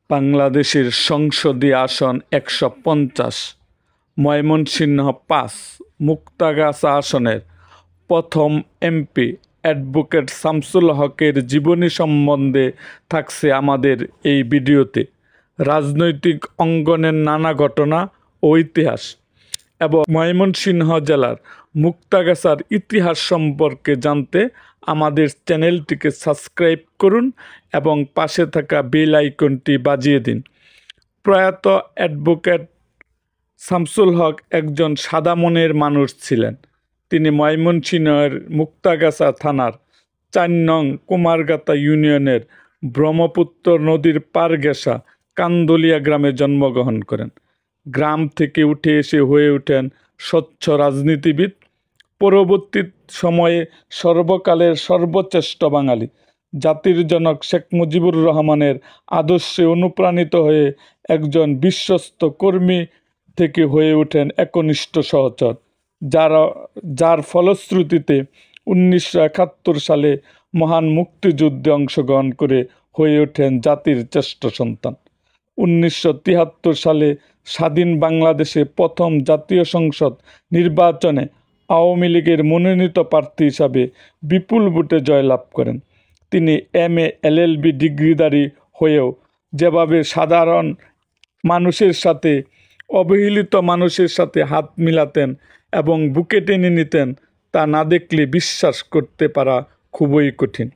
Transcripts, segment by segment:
বাংলাদেশের সংসদীয় আসন ১৫০, ময়মনসিংহ ৫ মুক্তাগাছা আসনের প্রথম এমপি অ্যাডভোকেট শামসুল হকের জীবনী সম্বন্ধে থাকছে আমাদের এই ভিডিওতে। রাজনৈতিক অঙ্গনের নানা ঘটনা ও ইতিহাস এবং ময়মনসিংহ জেলার মুক্তাগাছার ইতিহাস সম্পর্কে জানতে আমাদের চ্যানেলটিকে সাবস্ক্রাইব করুন এবং পাশে থাকা বেল আইকনটি বাজিয়ে দিন। প্রয়াত অ্যাডভোকেট শামসুল হক একজন সাদা মনের মানুষ ছিলেন। তিনি ময়মনসিংহের মুক্তাগাছা থানার ৪ নং কুমারগাতা ইউনিয়নের ব্রহ্মপুত্র নদীর পার ঘেঁষা কান্দলিয়া গ্রামে জন্মগ্রহণ করেন। গ্রাম থেকে উঠে এসে হয়ে ওঠেন স্বচ্ছ রাজনীতিবিদ। পরবর্তী সময়ে সর্বকালের সর্বশ্রেষ্ঠ বাঙালি জাতির জনক শেখ মুজিবুর রহমানের আদর্শে অনুপ্রাণিত হয়ে একজন বিশ্বস্ত কর্মী থেকে হয়ে ওঠেন একনিষ্ঠ সহচর, যার ফলশ্রুতিতে ১৯৭১ সালে মহান মুক্তিযুদ্ধে অংশগ্রহণ করে হয়ে ওঠেন জাতির শ্রেষ্ঠ সন্তান। ১৯৭৩ সালে স্বাধীন বাংলাদেশে প্রথম জাতীয় সংসদ নির্বাচনে আওয়ামী লীগের মনোনীত প্রার্থী হিসাবে বিপুল ভোটে জয়লাভ করেন। তিনি MA LLB ডিগ্রিধারী হয়েও যেভাবে সাধারণ মানুষের সাথে, অবহেলিত মানুষের সাথে হাত মিলাতেন এবং বুকে টেনে নিতেন, তা না দেখলে বিশ্বাস করতে পারা খুবই কঠিন।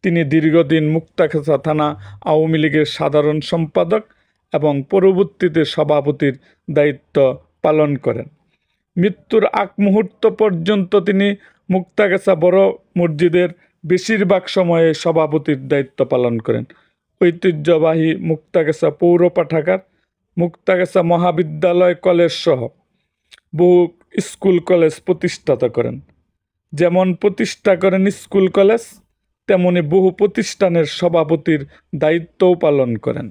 তিনি দীর্ঘদিন মুক্তাগাছা থানা আওয়ামী লীগের সাধারণ সম্পাদক এবং পরবর্তীতে সভাপতির দায়িত্ব পালন করেন। মৃত্যুর আগ মুহূর্ত পর্যন্ত তিনি মুক্তাগাছা বড় মসজিদের বেশিরভাগ সময়ে সভাপতির দায়িত্ব পালন করেন। ঐতিহ্যবাহী মুক্তাগাছা পৌর পাঠাগার, মুক্তাগাছা মহাবিদ্যালয় কলেজ সহ বহু স্কুল কলেজ প্রতিষ্ঠা করেন। যেমন প্রতিষ্ঠা করেন স্কুল কলেজ, তেমনি বহু প্রতিষ্ঠানের সভাপতির দায়িত্বও পালন করেন।